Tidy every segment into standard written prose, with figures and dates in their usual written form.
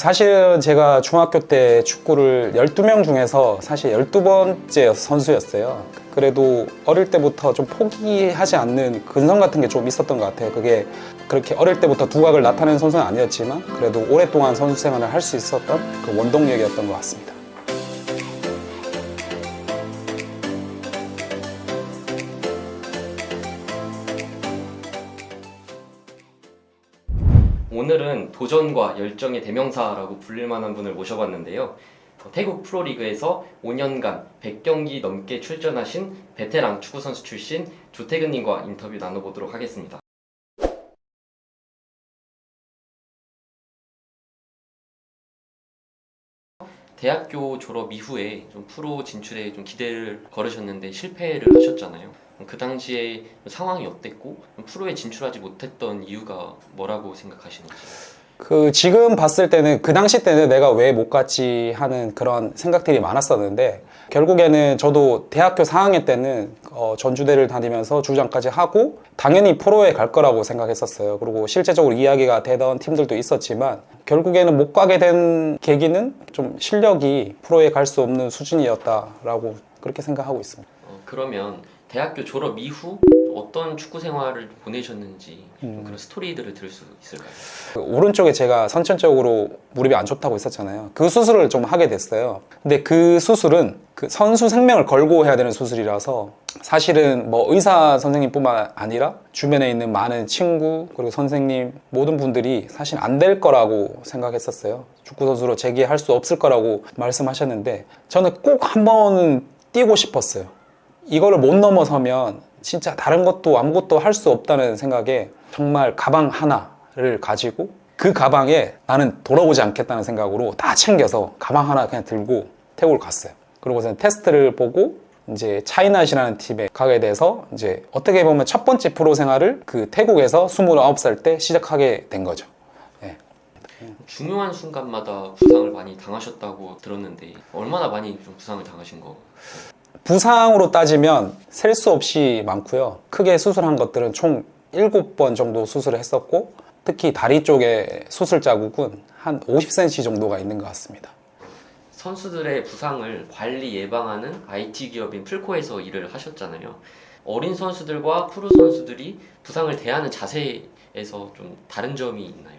사실은 제가 중학교 때 축구를 12명 중에서 사실 12번째 선수였어요. 그래도 어릴 때부터 좀 포기하지 않는 근성 같은 게 좀 있었던 것 같아요. 그게 그렇게 어릴 때부터 두각을 나타내는 선수는 아니었지만 그래도 오랫동안 선수 생활을 할 수 있었던 그 원동력이었던 것 같습니다. 오늘은 도전과 열정의 대명사라고 불릴 만한 분을 모셔봤는데요. 태국 프로리그에서 5년간 100경기 넘게 출전하신 베테랑 축구선수 출신 조태근님과 인터뷰 나눠보도록 하겠습니다. 대학교 졸업 이후에 좀 프로 진출에 좀 기대를 걸으셨는데 실패를 하셨잖아요. 그 당시에 상황이 어땠고 프로에 진출하지 못했던 이유가 뭐라고 생각하시는지? 지금 봤을 때는 그 당시 때는 내가 왜 못 갔지 하는 그런 생각들이 많았었는데 결국에는 저도 대학교 4학년 때는 전주대를 다니면서 주장까지 하고 당연히 프로에 갈 거라고 생각했었어요. 그리고 실제적으로 이야기가 되던 팀들도 있었지만 결국에는 못 가게 된 계기는 좀 실력이 프로에 갈 수 없는 수준이었다라고 그렇게 생각하고 있습니다. 그러면 대학교 졸업 이후 어떤 축구 생활을 보내셨는지 좀 그런 스토리들을 들을 수 있을까요? 오른쪽에 제가 선천적으로 무릎이 안 좋다고 했었잖아요. 그 수술을 좀 하게 됐어요. 근데 그 수술은 그 선수 생명을 걸고 해야 되는 수술이라서 사실은 뭐 의사 선생님뿐만 아니라 주변에 있는 많은 친구 그리고 선생님 모든 분들이 사실 안 될 거라고 생각했었어요. 축구 선수로 재기할 수 없을 거라고 말씀하셨는데 저는 꼭 한 번은 뛰고 싶었어요. 이거를 못 넘어서면 진짜 다른 것도 아무것도 할 수 없다는 생각에 정말 가방 하나를 가지고 그 가방에 나는 돌아오지 않겠다는 생각으로 다 챙겨서 가방 하나 그냥 들고 태국을 갔어요. 그러고서 테스트를 보고 이제 차이나시라는 팀에 가게 돼서 이제 어떻게 보면 첫 번째 프로 생활을 그 태국에서 29살 때 시작하게 된 거죠. 네. 중요한 순간마다 부상을 많이 당하셨다고 들었는데 얼마나 많이 좀 부상을 당하신 거? 부상으로 따지면 셀 수 없이 많고요. 크게 수술한 것들은 총 7번 정도 수술을 했었고 특히 다리 쪽에 수술 자국은 한 50cm 정도가 있는 것 같습니다. 선수들의 부상을 관리 예방하는 IT 기업인 풀코에서 일을 하셨잖아요. 어린 선수들과 프로 선수들이 부상을 대하는 자세에서 좀 다른 점이 있나요?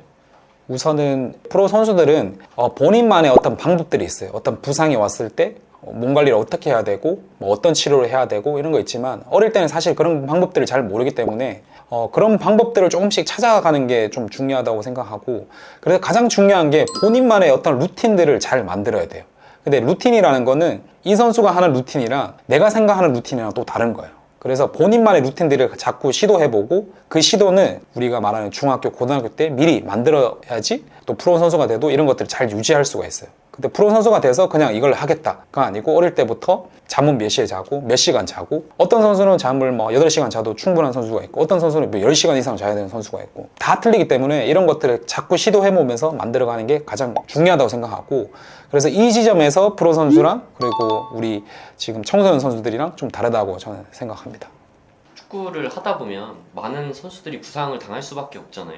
우선은 프로 선수들은 본인만의 어떤 방법들이 있어요. 어떤 부상이 왔을 때 몸 관리를 어떻게 해야 되고 뭐 어떤 치료를 해야 되고 이런 거 있지만 어릴 때는 사실 그런 방법들을 잘 모르기 때문에 그런 방법들을 조금씩 찾아가는 게 좀 중요하다고 생각하고 그래서 가장 중요한 게 본인만의 어떤 루틴들을 잘 만들어야 돼요. 근데 루틴이라는 거는 이 선수가 하는 루틴이랑 내가 생각하는 루틴이랑 또 다른 거예요. 그래서 본인만의 루틴들을 자꾸 시도해보고 그 시도는 우리가 말하는 중학교, 고등학교 때 미리 만들어야지 또 프로 선수가 돼도 이런 것들을 잘 유지할 수가 있어요. 근데 프로 선수가 돼서 그냥 이걸 하겠다가 아니고 어릴 때부터 잠은 몇 시에 자고 몇 시간 자고 어떤 선수는 잠을 뭐 8시간 자도 충분한 선수가 있고 어떤 선수는 뭐 10시간 이상 자야 되는 선수가 있고 다 틀리기 때문에 이런 것들을 자꾸 시도해보면서 만들어가는 게 가장 중요하다고 생각하고 그래서 이 지점에서 프로 선수랑 그리고 우리 지금 청소년 선수들이랑 좀 다르다고 저는 생각합니다. 축구를 하다 보면 많은 선수들이 부상을 당할 수밖에 없잖아요.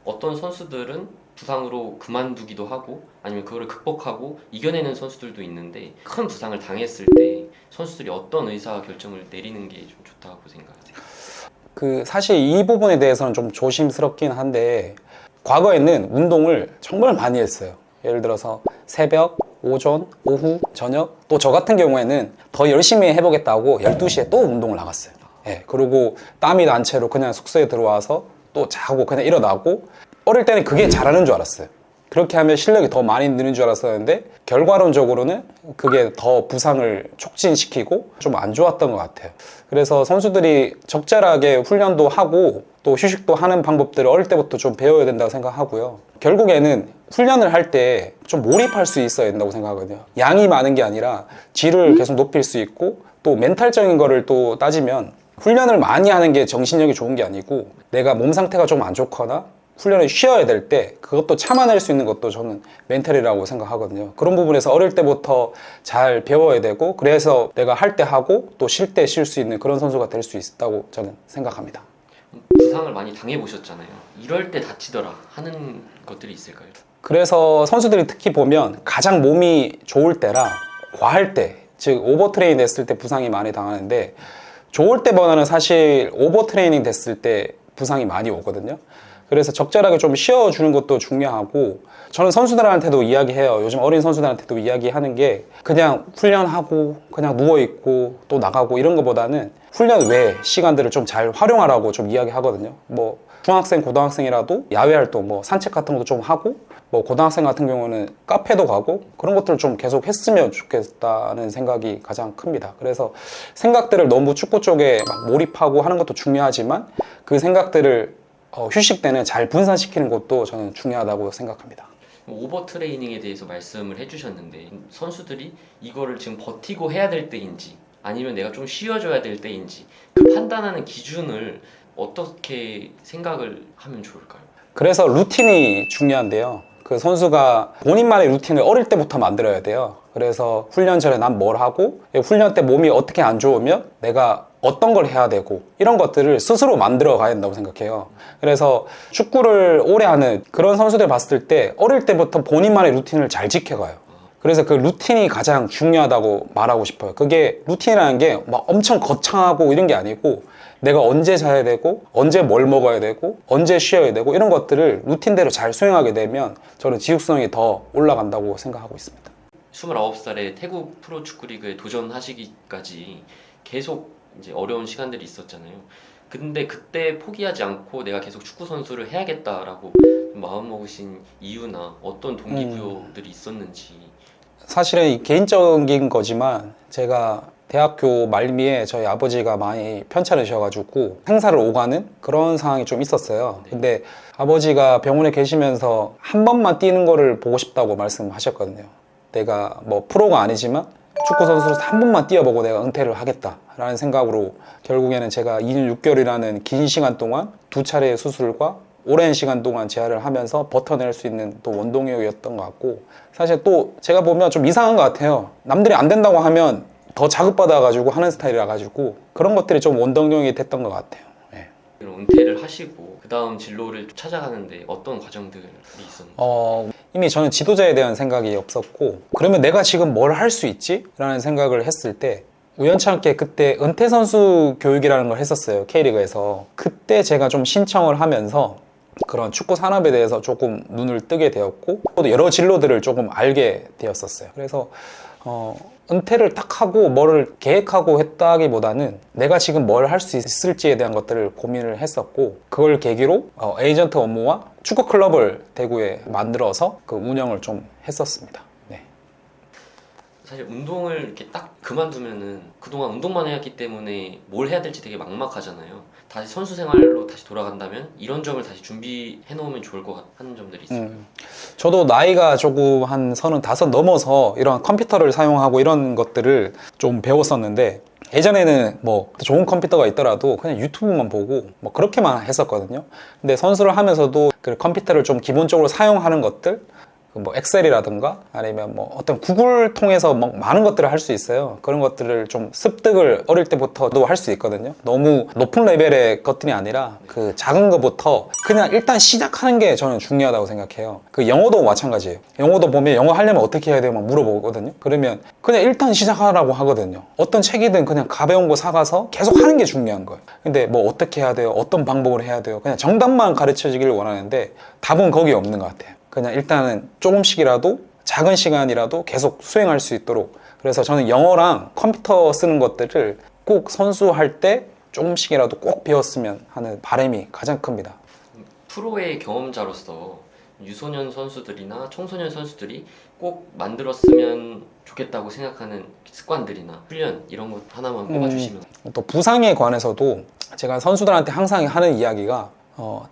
어떤 선수들은 부상으로 그만두기도 하고 아니면 그거를 극복하고 이겨내는 선수들도 있는데 큰 부상을 당했을 때 선수들이 어떤 의사 결정을 내리는 게 좀 좋다고 생각하세요? 사실 이 부분에 대해서는 좀 조심스럽긴 한데 과거에는 운동을 정말 많이 했어요. 예를 들어서 새벽, 오전, 오후, 저녁 또 저 같은 경우에는 더 열심히 해보겠다고 12시에 또 운동을 나갔어요. 그리고 땀이 난 채로 그냥 숙소에 들어와서 또 자고 그냥 일어나고 어릴 때는 그게 잘하는 줄 알았어요. 그렇게 하면 실력이 더 많이 느는 줄 알았었는데 결과론적으로는 그게 더 부상을 촉진시키고 좀 안 좋았던 것 같아요. 그래서 선수들이 적절하게 훈련도 하고 또 휴식도 하는 방법들을 어릴 때부터 좀 배워야 된다고 생각하고요. 결국에는 훈련을 할 때 좀 몰입할 수 있어야 된다고 생각하거든요. 양이 많은 게 아니라 질을 계속 높일 수 있고 또 멘탈적인 거를 또 따지면 훈련을 많이 하는 게 정신력이 좋은 게 아니고 내가 몸 상태가 좀 안 좋거나 훈련을 쉬어야 될 때 그것도 참아낼 수 있는 것도 저는 멘탈이라고 생각하거든요. 그런 부분에서 어릴 때부터 잘 배워야 되고 그래서 내가 할 때 하고 또 쉴 때 쉴 수 있는 그런 선수가 될 수 있다고 저는 생각합니다. 부상을 많이 당해보셨잖아요. 이럴 때 다치더라 하는 것들이 있을까요? 그래서 선수들이 특히 보면 가장 몸이 좋을 때라 과할 때, 즉 오버트레이닝 됐을 때 부상이 많이 당하는데 좋을 때보다는 사실 오버트레이닝 됐을 때 부상이 많이 오거든요. 그래서 적절하게 좀 쉬어주는 것도 중요하고, 저는 선수들한테도 이야기해요. 요즘 어린 선수들한테도 이야기하는 게 그냥 훈련하고 그냥 누워있고 또 나가고 이런 것보다는 훈련 외 시간들을 좀 잘 활용하라고 좀 이야기하거든요. 뭐 중학생, 고등학생이라도 야외 활동, 뭐 산책 같은 것도 좀 하고, 뭐 고등학생 같은 경우는 카페도 가고 그런 것들을 좀 계속 했으면 좋겠다는 생각이 가장 큽니다. 그래서 생각들을 너무 축구 쪽에 막 몰입하고 하는 것도 중요하지만 그 생각들을 휴식 때는 잘 분산시키는 것도 저는 중요하다고 생각합니다. 오버 트레이닝에 대해서 말씀을 해주셨는데 선수들이 이거를 지금 버티고 해야 될 때인지 아니면 내가 좀 쉬어줘야 될 때인지 그 판단하는 기준을 어떻게 생각을 하면 좋을까요? 그래서 루틴이 중요한데요. 그 선수가 본인만의 루틴을 어릴 때부터 만들어야 돼요. 그래서 훈련 전에 난 뭘 하고 훈련 때 몸이 어떻게 안 좋으면 내가 어떤 걸 해야 되고 이런 것들을 스스로 만들어 가야 된다고 생각해요. 그래서 축구를 오래 하는 그런 선수들 봤을 때 어릴 때부터 본인만의 루틴을 잘 지켜가요. 그래서 그 루틴이 가장 중요하다고 말하고 싶어요. 그게 루틴이라는 게 막 엄청 거창하고 이런 게 아니고 내가 언제 자야 되고 언제 뭘 먹어야 되고 언제 쉬어야 되고 이런 것들을 루틴대로 잘 수행하게 되면 저는 지속성이 더 올라간다고 생각하고 있습니다. 29살에 태국 프로축구리그에 도전하시기까지 계속 이제 어려운 시간들이 있었잖아요. 근데 그때 포기하지 않고 내가 계속 축구 선수를 해야겠다라고 마음먹으신 이유나 어떤 동기부여들이 있었는지. 사실은 개인적인 거지만 제가 대학교 말미에 저희 아버지가 많이 편찮으셔가지고 행사를 오가는 그런 상황이 좀 있었어요. 근데 아버지가 병원에 계시면서 한 번만 뛰는 거를 보고 싶다고 말씀하셨거든요. 내가 뭐 프로가 아니지만 축구 선수로서 한 번만 뛰어보고 내가 은퇴를 하겠다라는 생각으로 결국에는 제가 2년 6개월이라는 긴 시간 동안 2차례의 수술과 오랜 시간 동안 재활을 하면서 버텨낼 수 있는 또 원동력이었던 것 같고, 사실 또 제가 보면 좀 이상한 것 같아요. 남들이 안 된다고 하면 더 자극받아가지고 하는 스타일이라 가지고 그런 것들이 좀 원동력이 됐던 것 같아요. 네. 은퇴를 하시고 그 다음 진로를 찾아가는데 어떤 과정들이 있었나요? 이미 저는 지도자에 대한 생각이 없었고, 그러면 내가 지금 뭘 할 수 있지? 라는 생각을 했을 때 우연찮게 그때 은퇴 선수 교육이라는 걸 했었어요. K리그에서. 그때 제가 좀 신청을 하면서 그런 축구 산업에 대해서 조금 눈을 뜨게 되었고 또 여러 진로들을 조금 알게 되었었어요. 그래서 은퇴를 딱 하고 뭐를 계획하고 했다기보다는 내가 지금 뭘 할 수 있을지에 대한 것들을 고민을 했었고, 그걸 계기로 에이전트 업무와 축구 클럽을 대구에 만들어서 그 운영을 좀 했었습니다. 네. 사실 운동을 이렇게 딱 그만두면은 그동안 운동만 해왔기 때문에 뭘 해야 될지 되게 막막하잖아요. 다시 선수 생활로 다시 돌아간다면 이런 점을 다시 준비해 놓으면 좋을 것 같은 점들이 있어요. 저도 나이가 조금 한 35 넘어서 이런 컴퓨터를 사용하고 이런 것들을 좀 배웠었는데, 예전에는 뭐 좋은 컴퓨터가 있더라도 그냥 유튜브만 보고 뭐 그렇게만 했었거든요. 근데 선수를 하면서도 그 컴퓨터를 좀 기본적으로 사용하는 것들, 뭐 엑셀이라든가 아니면 뭐 어떤 구글 통해서 뭐 많은 것들을 할 수 있어요. 그런 것들을 좀 습득을 어릴 때부터도 할 수 있거든요. 너무 높은 레벨의 것들이 아니라 그 작은 것부터 그냥 일단 시작하는 게 저는 중요하다고 생각해요. 그 영어도 마찬가지예요. 영어도 보면 영어 하려면 어떻게 해야 돼요? 막 물어보거든요. 그러면 그냥 일단 시작하라고 하거든요. 어떤 책이든 그냥 가벼운 거 사가서 계속 하는 게 중요한 거예요. 근데 뭐 어떻게 해야 돼요? 어떤 방법으로 해야 돼요? 그냥 정답만 가르쳐 주기를 원하는데 답은 거기에 없는 것 같아요. 그냥 일단은 조금씩이라도 작은 시간이라도 계속 수행할 수 있도록. 그래서 저는 영어랑 컴퓨터 쓰는 것들을 꼭 선수할 때 조금씩이라도 꼭 배웠으면 하는 바람이 가장 큽니다. 프로의 경험자로서 유소년 선수들이나 청소년 선수들이 꼭 만들었으면 좋겠다고 생각하는 습관들이나 훈련 이런 것 하나만 꼽아주시면. 또 부상에 관해서도 제가 선수들한테 항상 하는 이야기가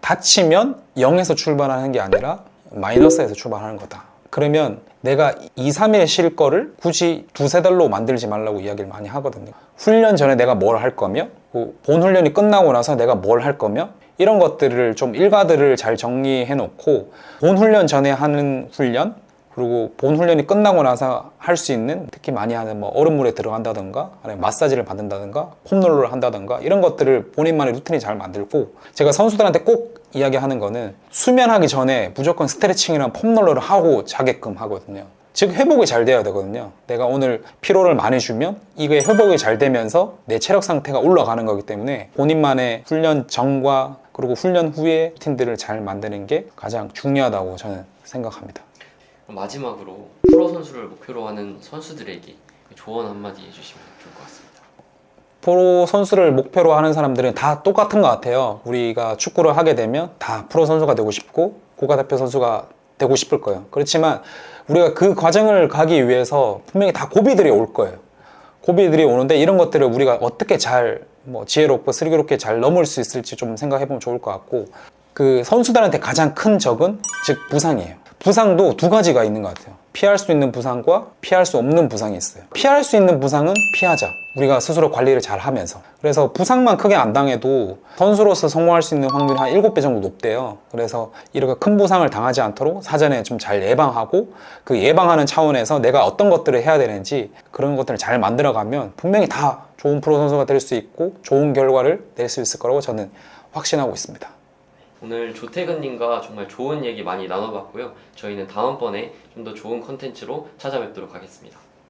다치면 0에서 출발하는 게 아니라 마이너스에서 출발하는 거다. 그러면 내가 2, 3일 쉴 거를 굳이 두세 달로 만들지 말라고 이야기를 많이 하거든요. 훈련 전에 내가 뭘 할 거며, 본 훈련이 끝나고 나서 내가 뭘 할 거며, 이런 것들을 좀 일과들을 잘 정리해 놓고 본 훈련 전에 하는 훈련, 그리고 본 훈련이 끝나고 나서 할 수 있는, 특히 많이 하는 뭐 얼음물에 들어간다든가 아니면 마사지를 받는다든가 폼롤러를 한다든가 이런 것들을 본인만의 루틴이 잘 만들고, 제가 선수들한테 꼭 이야기하는 거는 수면하기 전에 무조건 스트레칭이랑 폼롤러를 하고 자게끔 하거든요. 즉 회복이 잘 돼야 되거든요. 내가 오늘 피로를 많이 주면 이게 회복이 잘 되면서 내 체력 상태가 올라가는 거기 때문에 본인만의 훈련 전과 그리고 훈련 후에 루틴들을 잘 만드는 게 가장 중요하다고 저는 생각합니다. 그럼 마지막으로 프로 선수를 목표로 하는 선수들에게 조언 한마디 해주시면 좋을 것 같습니다. 프로 선수를 목표로 하는 사람들은 다 똑같은 것 같아요. 우리가 축구를 하게 되면 다 프로 선수가 되고 싶고 국가대표 선수가 되고 싶을 거예요. 그렇지만 우리가 그 과정을 가기 위해서 분명히 다 고비들이 올 거예요. 고비들이 오는데 이런 것들을 우리가 어떻게 잘 지혜롭고 슬기롭게 잘 넘을 수 있을지 좀 생각해 보면 좋을 것 같고, 그 선수들한테 가장 큰 적은 즉 부상이에요. 부상도 두 가지가 있는 것 같아요. 피할 수 있는 부상과 피할 수 없는 부상이 있어요. 피할 수 있는 부상은 피하자. 우리가 스스로 관리를 잘 하면서. 그래서 부상만 크게 안 당해도 선수로서 성공할 수 있는 확률이 한 7배 정도 높대요. 그래서 이렇게 큰 부상을 당하지 않도록 사전에 좀 잘 예방하고, 그 예방하는 차원에서 내가 어떤 것들을 해야 되는지 그런 것들을 잘 만들어가면 분명히 다 좋은 프로 선수가 될 수 있고 좋은 결과를 낼 수 있을 거라고 저는 확신하고 있습니다. 오늘 조태근님과 정말 좋은 얘기 많이 나눠봤고요. 저희는 다음번에 좀 더 좋은 컨텐츠로 찾아뵙도록 하겠습니다.